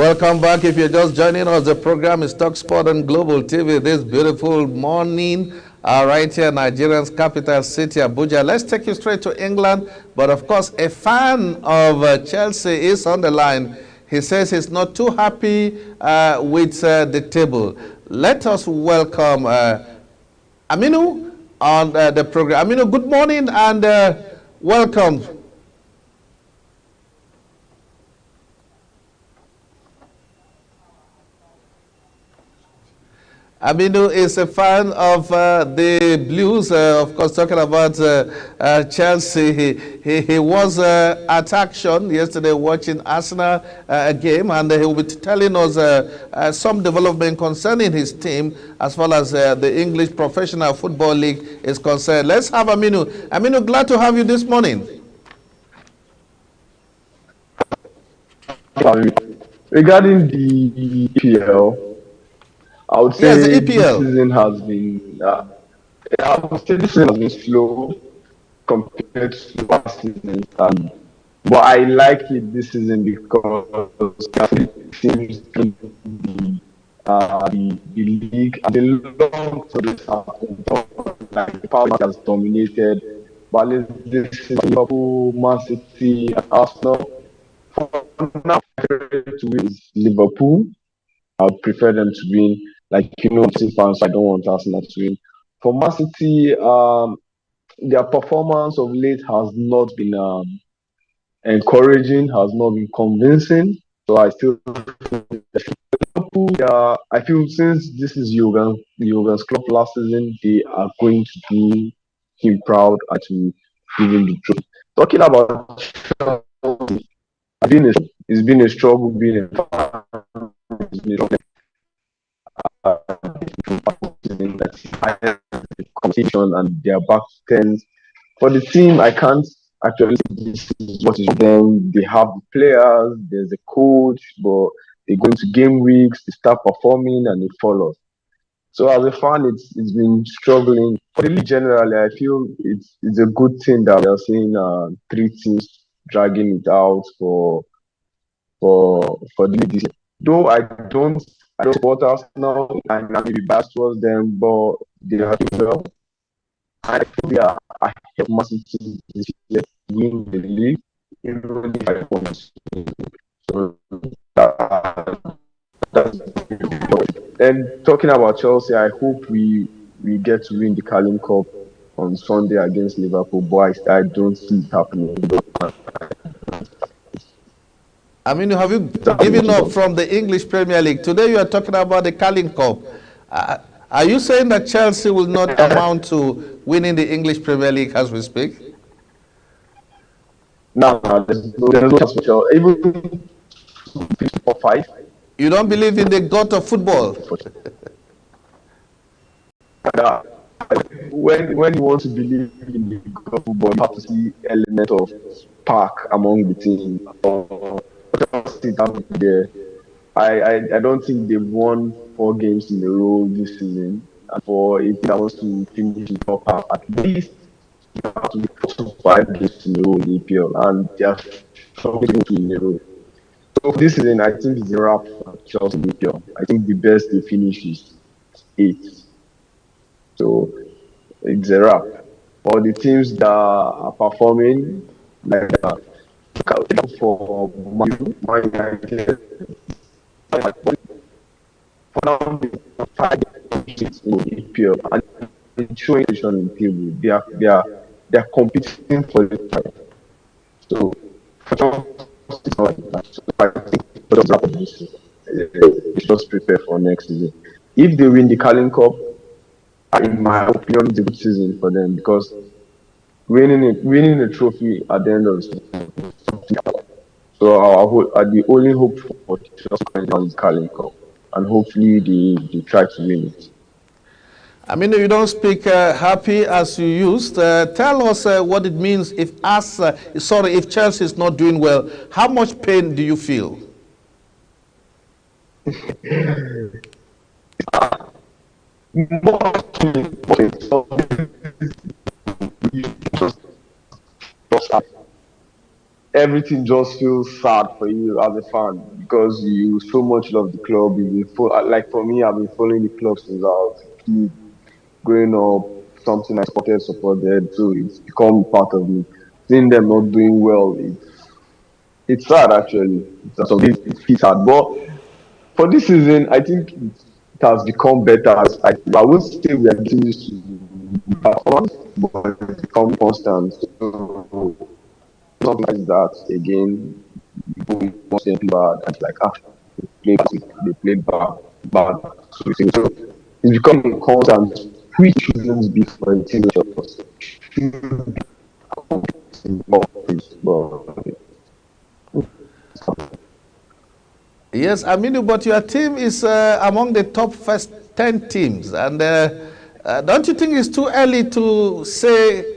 Welcome back. If you're just joining us, the program is Talk Sport on Global TV this beautiful morning, right here in Nigeria's capital city, Abuja. Let's take you straight to England. But of course, a fan of Chelsea is on the line. He says he's not too happy with the table. Let us welcome Aminu on the program. Aminu, good morning and welcome. Aminu is a fan of the Blues, of course, talking about Chelsea. He was at action yesterday watching Arsenal game, and he will be telling us some development concerning his team as far as the English Professional Football League is concerned. Let's have Aminu. Aminu, glad to have you this morning. Regarding the EPL, I would say Yes, the EPL. this season has been slow compared to last season. But I like it this season because it seems to be the league and the long for this like the power has dominated. But this is Liverpool, Man City, and Arsenal. For now, my favorite to win is Liverpool. I would prefer them to win. Like, I'm City fans, so I don't want Arsenal to win. For Man City, their performance of late has not been encouraging, has not been convincing. So I still I feel since this is Jurgen's club last season, they are going to do him proud and to give him the trophy. Talking about Chelsea, it's been a struggle being a competition and their back tens. For the team, I can't actually say this is what is them. They have the players, there's a coach, but they go into game weeks, they start performing and they fall off. So as a fan, it's been struggling. For the league generally, I feel it's a good thing that we are seeing three teams dragging it out for the league. Though I don't support Arsenal and I may be biased towards them, but they are doing well. I feel they are ahead of Man City this year win the league in only 5 points. So that's and talking about Chelsea, I hope we get to win the Carling Cup on Sunday against Liverpool. But I don't see it happening. I mean, have you given up from the English Premier League? Today you are talking about the Carling Cup. Are you saying that Chelsea will not amount to winning the English Premier League as we speak? No, there's no chance for Chelsea. Even 5. You don't believe in the god of football? When you want to believe in the god of football, you have to see element of spark among the team. There. I don't think they've won 4 games in a row this season. And for a team that wants to finish in top half, at least you have to win 5 games in a row in the EPL, and they are struggling in a row. So this season, I think it's a wrap for Chelsea in the EPL. I think the best they finish is 8th. So it's a wrap. For the teams that are performing like that, for Man United, for now, 5 games in the EPL and showing in the table. They are competing for the title. So for Chelsea, it's not like that. So I think it's just prepare for next season. If they win the Carling Cup, in my opinion, it's a good season for them because winning a trophy at the end of the season. So the only hope for Chelsea is Carling Cup, and hopefully they try to win it. I mean, you don't speak happy as you used. Tell us what it means if Chelsea is not doing well. How much pain do you feel? Everything just feels sad for you as a fan because you so much love the club. Like for me, I've been following the club since I was a kid, growing up. Something I supported, so it's become part of me. Seeing them not doing well, it's sad actually. It feels sad, but for this season, I think it has become better. I won't say we are getting used to performance, but it's become constant. So something like that again, people want to play bad, and it's like they played bad. So it's becoming constant, which shouldn't be for a team just but Yes, Aminu, but your team is among the top first 10 teams. And don't you think it's too early to say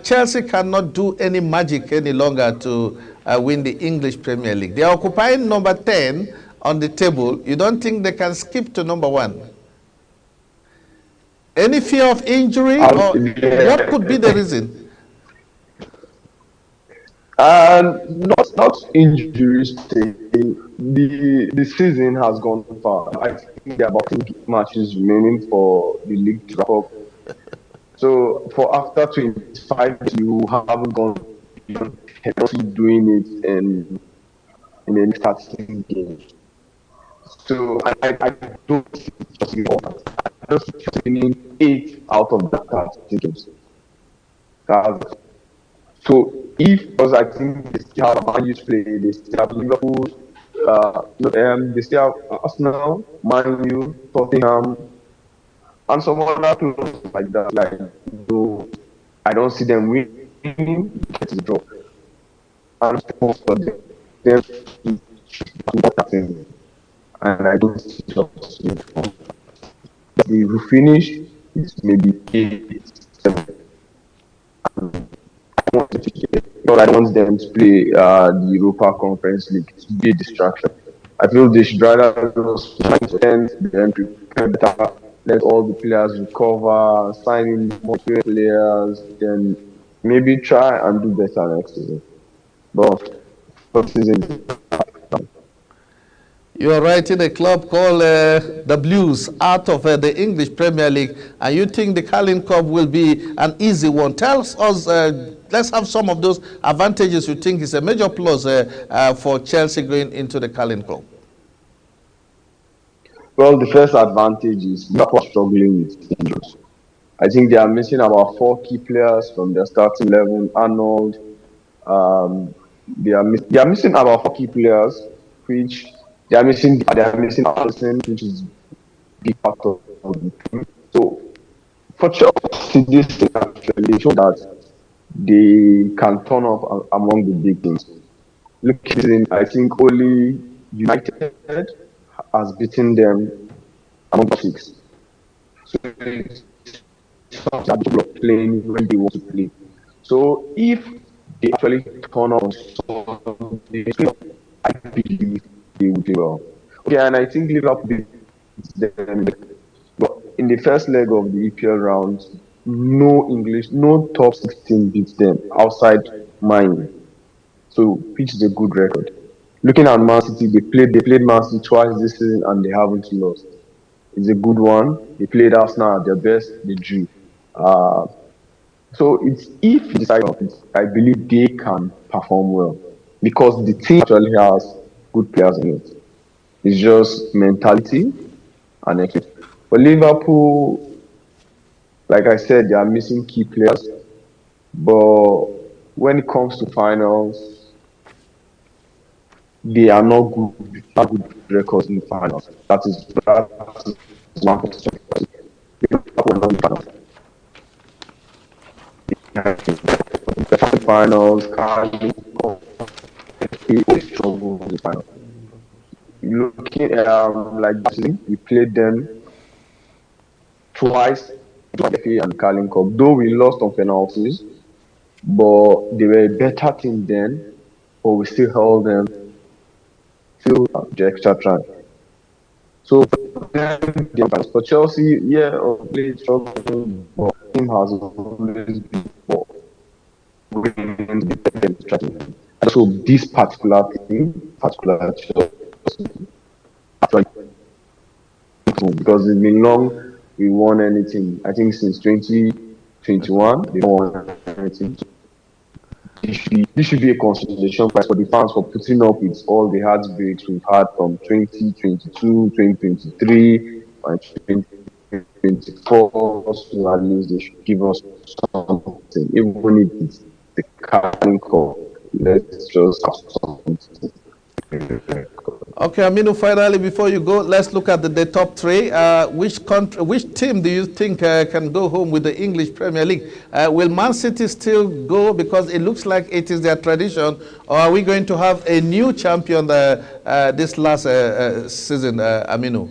Chelsea cannot do any magic any longer to win the English Premier League? They are occupying number 10 on the table. You don't think they can skip to number 1? Any fear of injury, or what could be the reason? And not injuries. The season has gone far. I think there are about 2 matches remaining for the league to wrap up. So for after 25, you haven't gone beyond doing it in a 13 games. So I don't think it's just important. I just winning 8 out of that 13 games. That's So if, because I think they still have Man U to play, they still have Liverpool, they still have Arsenal, Man U, Tottenham, and some other clubs like that. Like, so I don't see them winning, get the draw. And for them, not happening. And I don't see us. If we finish, it's maybe 8, 7. Not I want them to play the Europa Conference League to be a distraction. I feel they should rather just spend them prepare better, let all the players recover, sign in more players, then maybe try and do better next season. But first season, You are writing a club called the Blues out of the English Premier League, and you think the Carling Cup will be an easy one. Tell us, let's have some of those advantages you think is a major plus for Chelsea going into the Carling Cup. well, the first advantage is Liverpool are struggling with injuries. I think they are missing about 4 key players from their starting 11. Arnold, they are missing about 4 key players, which they are missing Allison, which is big part of the team. So for Chelsea, this is actually show that they can turn up among the big teams. Looking, I think only United has beaten them among the 6. So it's something that playing when they want to play. So if they actually turn up on Sunday, I believe they will do well. Okay, and I think Liverpool beats them. But in the first leg of the EPL round, no top 16 beats them outside mine. So which is a good record. Looking at Man City, they played Man City twice this season and they haven't lost. It's a good one. They played Arsenal at their best, they drew. Uh, so it's if you decide on it, I believe they can perform well because the team actually has good players in it. It's just mentality and execution. For Liverpool, like I said, they are missing key players. But when it comes to finals, they are not good, have good records in the finals. That is one question. Liverpool are not in the finals. The finals, Carling, they struggle in the finals. Looking at like this season, we played them twice, FA and Carling Cup. Though we lost on penalties, but they were a better team then, but we still held them till the extra time. So for Chelsea, yeah, played struggle, but team has always been for winning the strategy. And so this particular team, particular Chelsea, actually because it's been long we won anything. I think since 2021 they don't won anything. This should be a consolation prize for the fans for putting up with all the heartbreaks we've had from 2022, 2023, and 2024. So at least they should give us something, even if it's the Carling Cup. Let's just have something. Okay, Aminu, finally, before you go, let's look at the top three. Which team do you think can go home with the English Premier League? Will Man City still go because it looks like it is their tradition, or are we going to have a new champion this last season, Aminu?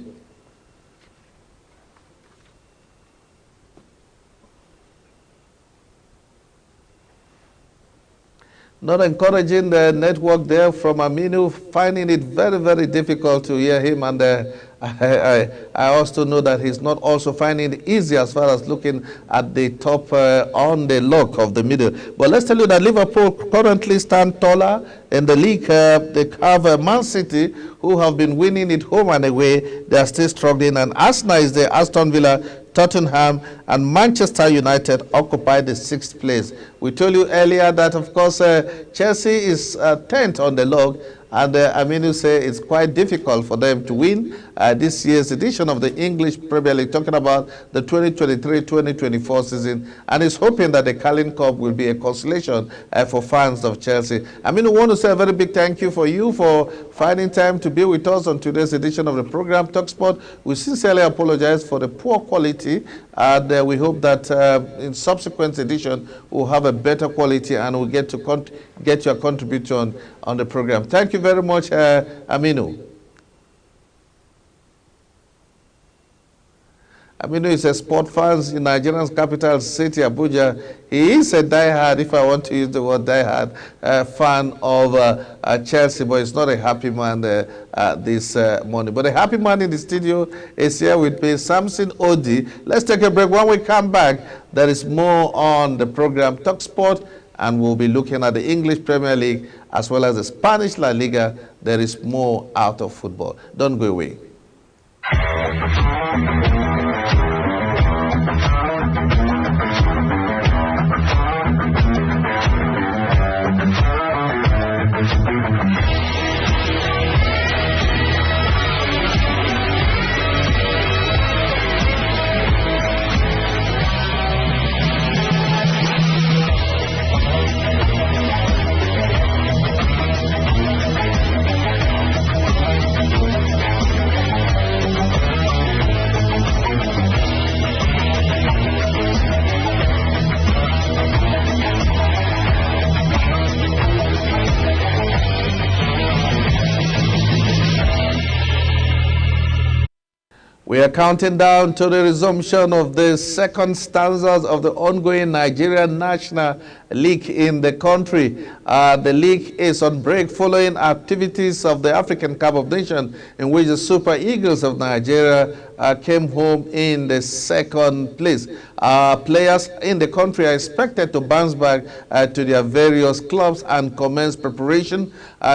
Not encouraging the network there from Aminu, finding it very, very difficult to hear him. And I also know that he's not also finding it easy as far as looking at the top on the log of the middle. But let's tell you that Liverpool currently stand taller in the league. They have Man City, who have been winning it home and away. They are still struggling. And Arsenal is there, Aston Villa, Tottenham and Manchester United occupy the 6th place. We told you earlier that, of course, Chelsea is 10th on the log, and Aminu say it's quite difficult for them to win this year's edition of the English Premier League, talking about the 2023-2024 season, and is hoping that the Carling Cup will be a consolation for fans of Chelsea. Aminu, want to say a very big thank you for finding time to be with us on today's edition of the program, TalkSport. We sincerely apologize for the poor quality, and we hope that in subsequent edition we'll have a better quality and we'll get to get your contribution on the program. Thank you very much, Aminu. Aminu is a sport fan in Nigeria's capital city, Abuja. He is a diehard, if I want to use the word diehard, fan of Chelsea, but he's not a happy man this morning. But a happy man in the studio is here with me, Samson Odi. Let's take a break. When we come back, there is more on the program TalkSport, and we'll be looking at the English Premier League as well as the Spanish La Liga. There is more out of football. Don't go away. We are counting down to the resumption of the second stanzas of the ongoing Nigerian National League in the country. The league is on break following activities of the African Cup of Nations, in which the Super Eagles of Nigeria came home in the 2nd place. Players in the country are expected to bounce back to their various clubs and commence preparation.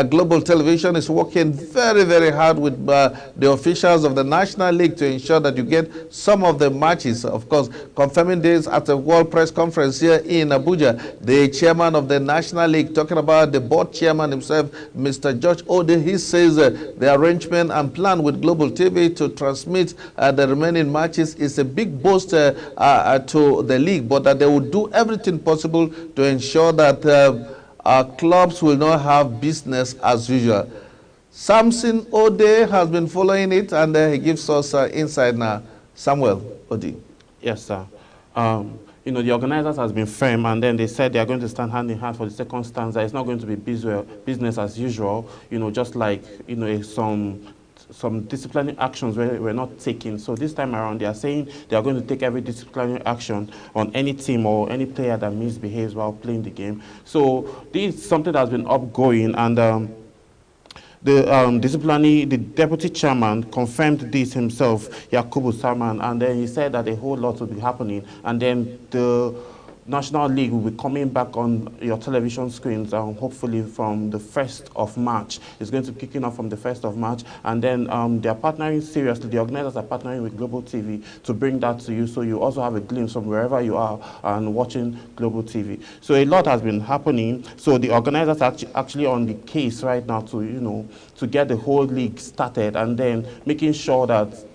Global Television is working very, very hard with the officials of the National League to ensure that you get some of the matches. Of course, confirming this at the World Press Conference here in Abuja, the chairman of the National League, talking about the board chairman himself, Mr. George Ode, he says the arrangement and plan with Global TV to transmit the remaining matches is a big boost to the league, but that they will do everything possible to ensure that our clubs will not have business as usual. Samson Ode has been following it, and he gives us insight now. Samuel Ode. Yes, sir. You know, the organizers has been firm, and then they said they are going to stand hand in hand for the second stanza. It's not going to be business as usual, you know, just like, you know, some disciplinary actions were not taken. So this time around, they are saying they are going to take every disciplinary action on any team or any player that misbehaves while playing the game. So this is something that's been upgoing, and the deputy chairman confirmed this himself, Yakubu Salman, and then he said that a whole lot will be happening, and then the National League will be coming back on your television screens, hopefully from the 1st of March. It's going to be kicking off from the 1st of March, and then they are partnering seriously. The organizers are partnering with Global TV to bring that to you, so you also have a glimpse from wherever you are and watching Global TV. So a lot has been happening. So the organizers are actually on the case right now to, to get the whole league started, and then making sure that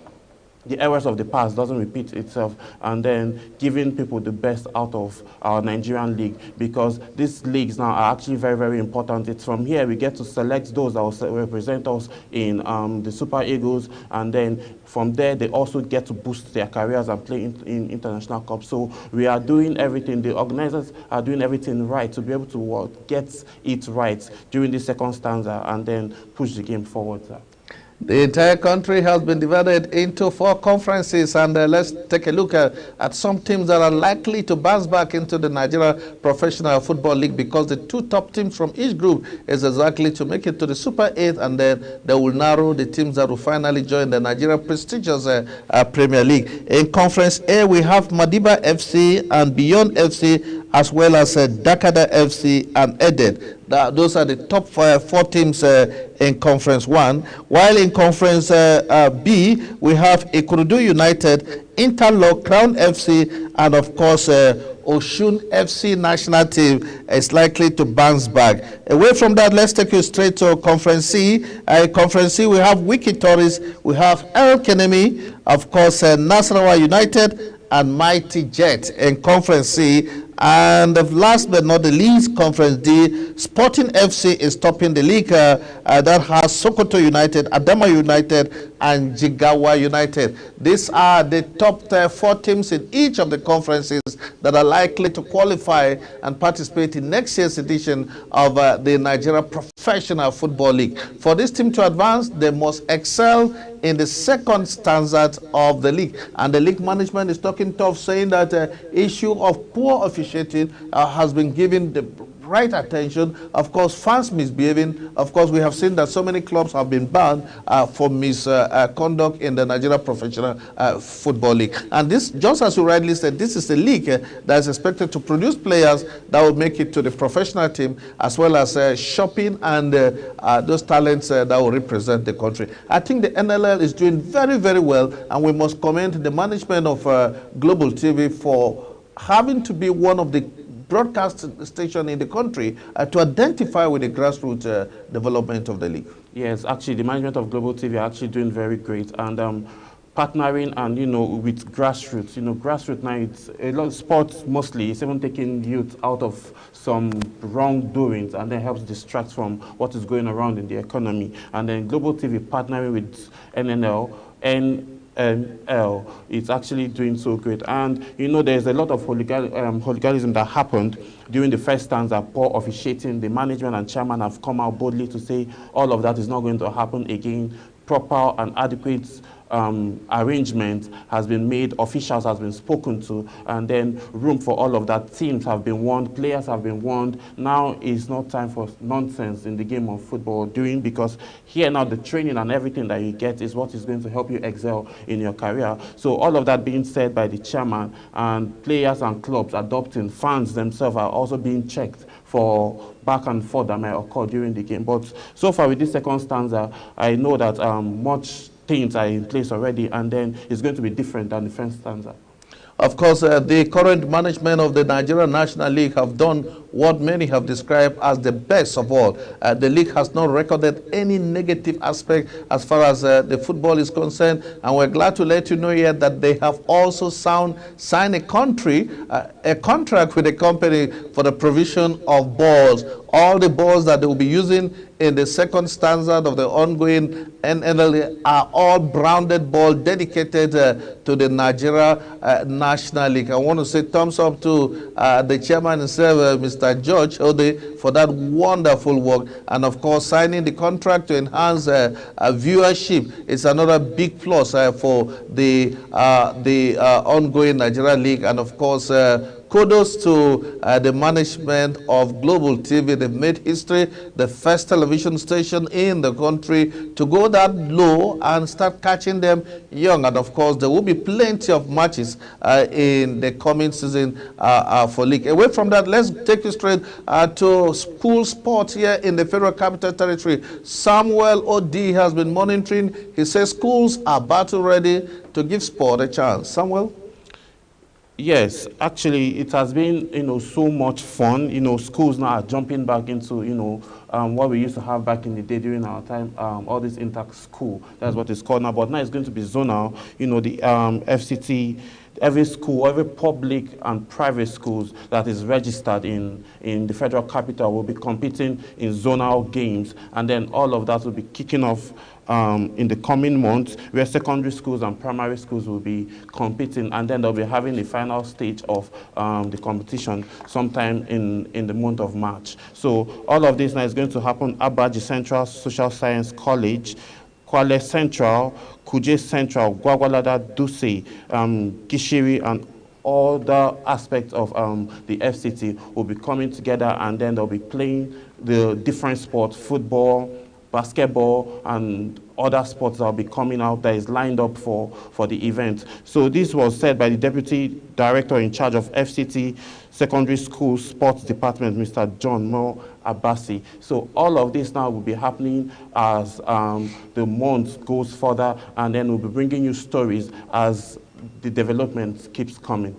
the errors of the past doesn't repeat itself, and then giving people the best out of our Nigerian league, because these leagues now are actually very, very important. It's from here we get to select those that will represent us in the Super Eagles, and then from there they also get to boost their careers and play in international cups. So we are doing everything, the organizers are doing everything right to be able to get it right during the second stanza and then push the game forward, sir. The entire country has been divided into 4 conferences, and let's take a look at some teams that are likely to bounce back into the Nigeria Professional Football League, because the 2 top teams from each group is exactly to make it to the Super 8, and then they will narrow the teams that will finally join the Nigeria prestigious Premier League. In Conference A, we have Madiba FC and Beyond FC, as well as Dakada FC and Edet. Those are the top 4 teams in Conference 1. While in Conference B, we have Ikurudu United, Interlock, Crown FC, and of course, Oshun FC national team is likely to bounce back. Away from that, let's take you straight to Conference C. Conference C, we have Wiki Tories, we have El Kenemi, of course, Nasarawa United, and Mighty Jet in Conference C. And last but not the least, Conference D, Sporting FC is topping the league. That has Sokoto United, Adama United, and Jigawa United. These are the top 4 teams in each of the conferences that are likely to qualify and participate in next year's edition of the Nigeria Professional Football League. For this team to advance, they must excel in the second stanza of the league. And the league management is talking tough, saying that issue of poor officiating has been given the right attention. Of course, fans misbehaving. Of course, we have seen that so many clubs have been banned for misconduct in the Nigeria Professional Football League. And this, just as you rightly said, this is a league that is expected to produce players that will make it to the professional team, as well as shopping and those talents that will represent the country. I think the NLL is doing very, very well, and we must commend the management of Global TV for having to be one of the broadcast station in the country to identify with the grassroots development of the league. Yes, actually, the management of Global TV are actually doing very great, and partnering and with grassroots. Grassroots now, it's a lot of sports mostly. It's even taking youth out of some wrongdoings, and then helps distract from what is going around in the economy. And then Global TV partnering with NNL it's actually doing so great. And there's a lot of hooliganism that happened during the first stanza, poor officiating. The management and chairman have come out boldly to say all of that is not going to happen again. Proper and adequate arrangement has been made, officials has been spoken to, and then room for all of that. Teams have been warned, players have been warned. Now is not time for nonsense in the game of football because here now the training and everything that you get is what is going to help you excel in your career. So all of that being said by the chairman, and players and clubs adopting, fans themselves are also being checked for back and forth that may occur during the game. But so far with this second stanza, I know that much things are in place already, and then it's going to be different than the first stanza. Of course, the current management of the Nigeria National League have done what many have described as the best of all. The league has not recorded any negative aspect as far as the football is concerned, and we're glad to let you know here that they have also signed a contract with a company for the provision of balls. All the balls that they will be using in the second stanza of the ongoing NNL are all branded balls dedicated to the Nigeria National League. I want to say thumbs up to the chairman himself, Mr. George Ode, for that wonderful work. And of course, signing the contract to enhance viewership is another big plus for the ongoing Nigeria League. And of course, kudos to the management of Global TV. They've made history, the first television station in the country to go that low and start catching them young. And of course, there will be plenty of matches in the coming season for league. Away from that, let's take you straight to school sports here in the Federal Capital Territory. Samuel Odi has been monitoring. He says schools are battle ready to give sport a chance. Samuel? Yes, actually, it has been, so much fun. Schools now are jumping back into, what we used to have back in the day during our time, all this inter-school. That's what it's called now. But now it's going to be zonal. The FCT, every school, every public and private schools that is registered in the Federal Capital will be competing in zonal games. And then all of that will be kicking off in the coming months, where secondary schools and primary schools will be competing, and then they'll be having the final stage of the competition sometime in the month of March. So all of this now is going to happen at Abaji Central Social Science College, Kwale Central, Kuje Central, Gwagwalada, Duse, Gishiri, and all the aspects of the FCT will be coming together, and then they'll be playing the different sports, football, basketball, and other sports that will be coming out that is lined up for the event. So this was said by the Deputy Director in charge of FCT Secondary School Sports Department, Mr. John Mo Abasi. So all of this now will be happening as the month goes further, and then we'll be bringing you stories as the development keeps coming.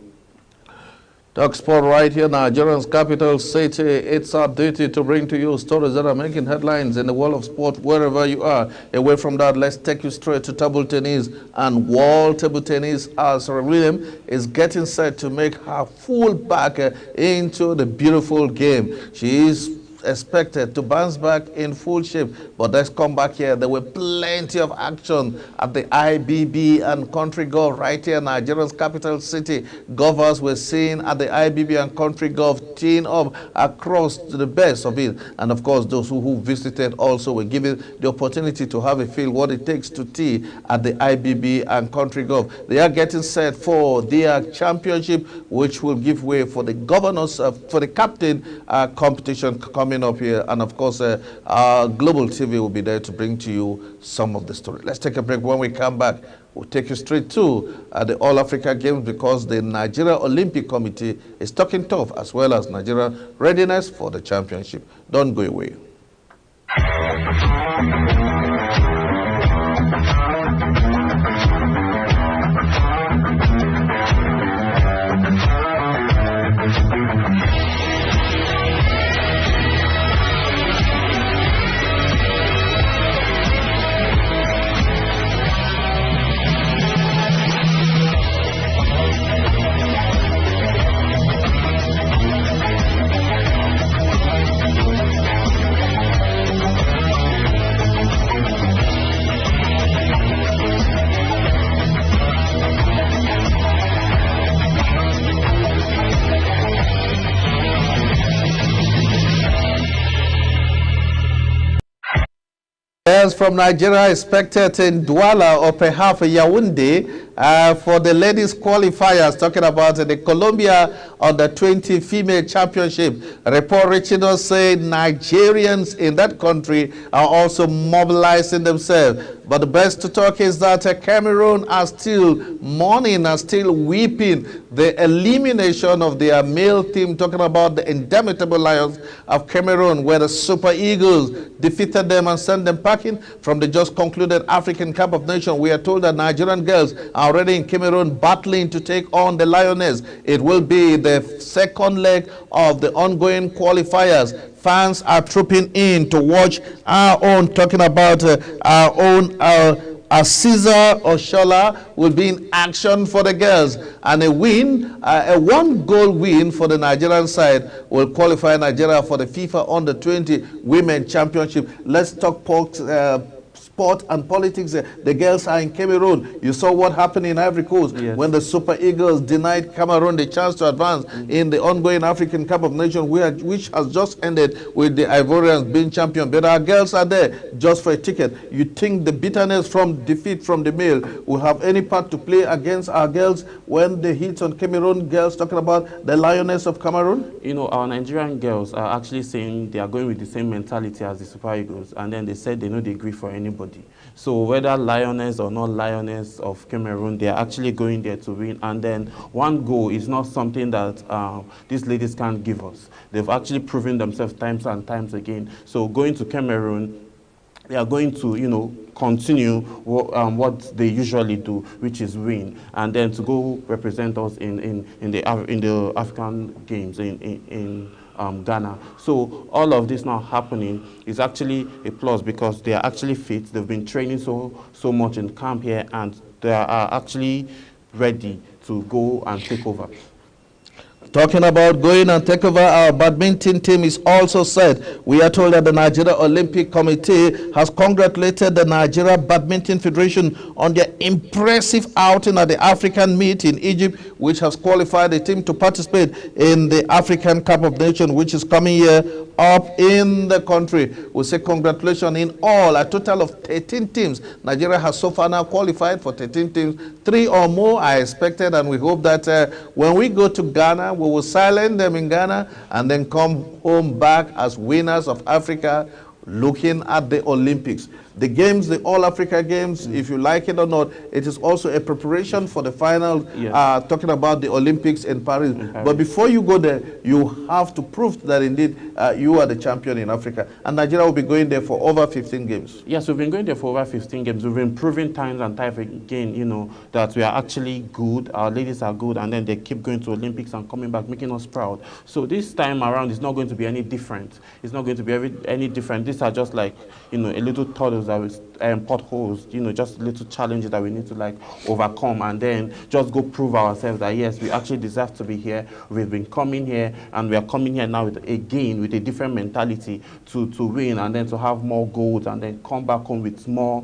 Talk Sport right here, Nigeria's capital city. It's our duty to bring to you stories that are making headlines in the world of sport wherever you are. Away from that, let's take you straight to table tennis. And world table tennis, as William is getting set to make her full back into the beautiful game. She is expected to bounce back in full shape. But let's come back here. There were plenty of action at the IBB and Country Golf right here in Nigeria's capital city. Golfers were seen at the IBB and Country Golf teeing up across to the best of it. And of course, those who visited also were given the opportunity to have a feel what it takes to tee at the IBB and Country Golf. They are getting set for their championship, which will give way for the governors, for the captain competition coming up here. And of course, Global TV will be there to bring to you some of the story. Let's take a break. When we come back, we'll take you straight to the All Africa Games, because the Nigeria Olympic Committee is talking tough, as well as Nigeria readiness for the championship. Don't go away. From Nigeria expected in Douala or perhaps Yaoundé for the ladies qualifiers, talking about the Colombia Under-20 Female Championship. A report reaching us saying Nigerians in that country are also mobilizing themselves. But the best to talk is that Cameroon are still mourning, are still weeping the elimination of their male team, talking about the indomitable Lions of Cameroon, where the Super Eagles defeated them and sent them packing from the just concluded African Cup of Nations. We are told that Nigerian girls are already in Cameroon battling to take on the Lioness. It will be the second leg of the ongoing qualifiers. Fans are trooping in to watch our own, talking about our own, Caesar Oshola will be in action for the girls, and a win, a one-goal win for the Nigerian side will qualify Nigeria for the FIFA Under-20 Women Championship. Let's talk sport and politics. The girls are in Cameroon. You saw what happened in Ivory Coast when the Super Eagles denied Cameroon the chance to advance in the ongoing African Cup of Nations, which has just ended with the Ivorians being champion. But our girls are there just for a ticket. You think the bitterness from defeat from the male will have any part to play against our girls when they hit on Cameroon girls, talking about the Lioness of Cameroon? You know, our Nigerian girls are actually saying they are going with the same mentality as the Super Eagles, and then they said they know they agree for anybody. So whether Lioness or not Lioness of Cameroon, they are actually going there to win. And then one goal is not something that these ladies can't give us. They've actually proven themselves times and times again. So going to Cameroon, they are going to, you know, continue what they usually do, which is win, and then to go represent us in the African Games in Ghana. So all of this now happening is actually a plus because they are actually fit. They've been training so much in camp here, and they are actually ready to go and take over. Talking about going and take over, our badminton team is also said. We are told that the Nigeria Olympic Committee has congratulated the Nigeria Badminton Federation on their impressive outing at the African meet in Egypt, which has qualified the team to participate in the African Cup of Nations, which is coming here up in the country. We say congratulations in all. A total of 13 teams. Nigeria has so far now qualified for 13 teams. 3 or more are expected, and we hope that when we go to Ghana, we will silence them in Ghana and then come home back as winners of Africa, looking at the Olympics. The games, the All-Africa Games, if you like it or not, it is also a preparation for the final, talking about the Olympics in Paris. But before you go there, you have to prove that indeed you are the champion in Africa. And Nigeria will be going there for over 15 games. Yes, we've been going there for over 15 games. We've been proving times and time again, you know, that we are actually good, our ladies are good, and then they keep going to Olympics and coming back, making us proud. So this time around, it's not going to be any different. It's not going to be any different. These are just like, you know, a little toddlers that was potholes, you know, just little challenges that we need to like overcome, and then just go prove ourselves that yes, we actually deserve to be here. We've been coming here, and we are coming here now with a different mentality to win, and then to have more goals, and then come back home with more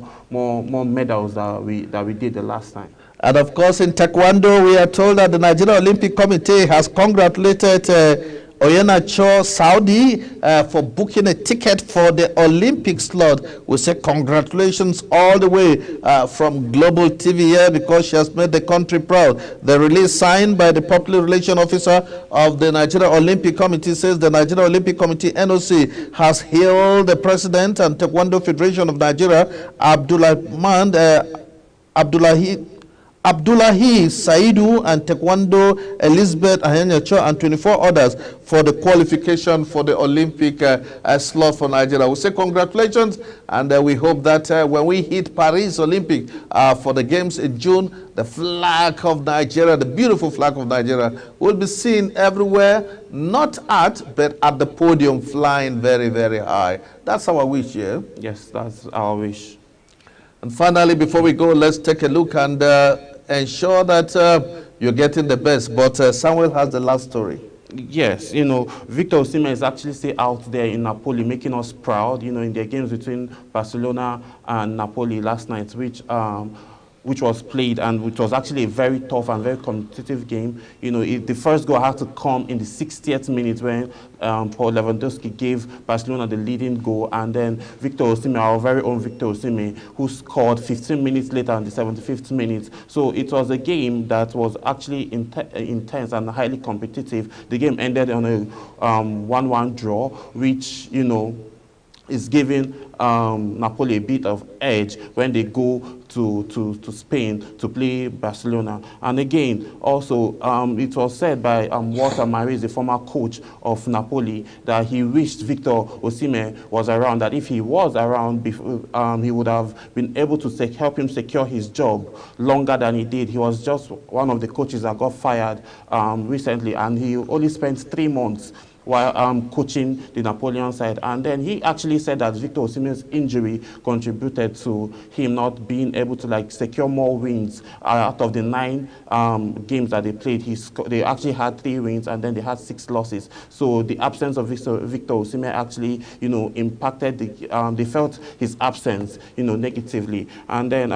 medals that we did the last time. And of course, in Taekwondo, we are told that the Nigeria Olympic Committee has congratulated Oyenacho Saudi for booking a ticket for the Olympic slot. We say congratulations all the way from Global TV here, because she has made the country proud. The release signed by the Public Relations Officer of the Nigeria Olympic Committee says the Nigeria Olympic Committee NOC has hailed the President and Taekwondo Federation of Nigeria, Abdullahi Saidu, and Taekwondo Elizabeth Oyenacho and 24 others for the qualification for the Olympic slot for Nigeria. We say congratulations, and we hope that when we hit Paris Olympic for the games in June, the flag of Nigeria, the beautiful flag of Nigeria, will be seen everywhere, not but at the podium, flying very, very high. That's our wish, yeah? Yes, that's our wish. And finally, before we go, let's take a look and ensure that you're getting the best. But Samuel has the last story. Yes, you know, Victor Osimhen is actually still out there in Napoli, making us proud, you know, in their games between Barcelona and Napoli last night, which was played, and which was actually a very tough and very competitive game. You know, the first goal had to come in the 60th minute when Paul Lewandowski gave Barcelona the leading goal, and then Victor Osimhen, our very own Victor Osimhen, who scored 15 minutes later in the 75th minute. So it was a game that was actually intense and highly competitive. The game ended on a 1-1 draw, which, you know, is giving Napoli a bit of edge when they go to Spain to play Barcelona. And again, also, it was said by Walter Maris, the former coach of Napoli, that he wished Victor Osimhen was around, that if he was around, he would have been able to help him secure his job longer than he did. He was just one of the coaches that got fired recently, and he only spent 3 months while coaching the Napoleon side. And then he actually said that Victor Osimhen's injury contributed to him not being able to like secure more wins out of the 9 games that they played. They actually had 3 wins and then they had 6 losses. So the absence of Victor Osimhen actually, you know, impacted they felt his absence, you know, negatively. And then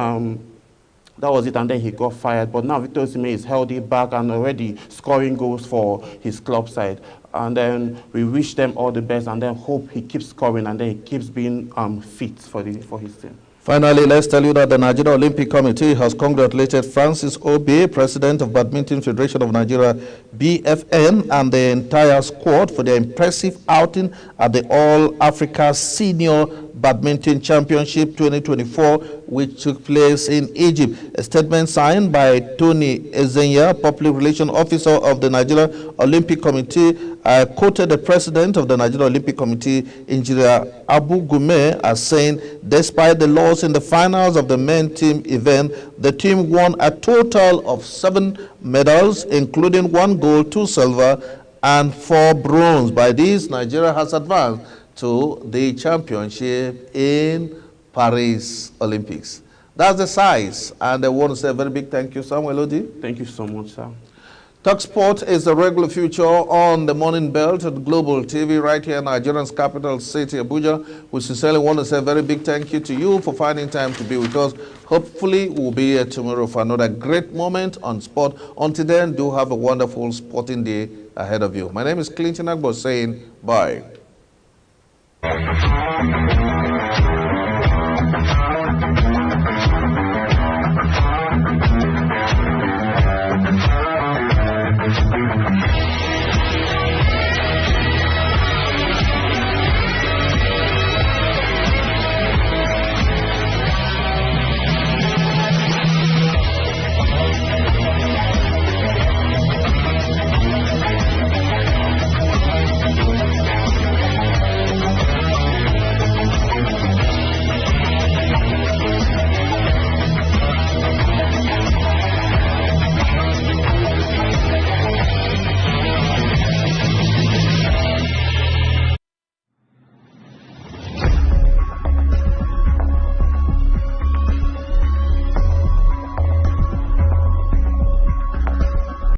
that was it, and then he got fired. But now Victor Osimhen is healthy back and already scoring goals for his club side. And then we wish them all the best, and then hope he keeps scoring and then he keeps being fit for his team. Finally, let's tell you that the Nigeria Olympic Committee has congratulated Francis Obi, President of Badminton Federation of Nigeria, BFN, and the entire squad for their impressive outing at the All-Africa Senior Badminton Championship 2024, which took place in Egypt. A statement signed by Tony Ezenya, Public Relations Officer of the Nigeria Olympic Committee, quoted the President of the Nigeria Olympic Committee, Engineer Abu Gume, as saying, despite the loss in the finals of the men team event, the team won a total of 7 medals, including 1 gold, 2 silver, and 4 bronze. By this, Nigeria has advanced to the championship in Paris Olympics. That's the size, and I want to say a very big thank you, Samuel Odi. Thank you so much, sir. Talk Sport is the regular feature on the Morning Belt at Global TV right here in Nigeria's capital city, Abuja. We sincerely want to say a very big thank you to you for finding time to be with us. Hopefully, we'll be here tomorrow for another great moment on sport. Until then, do have a wonderful sporting day ahead of you. My name is Clinton Agbo saying bye.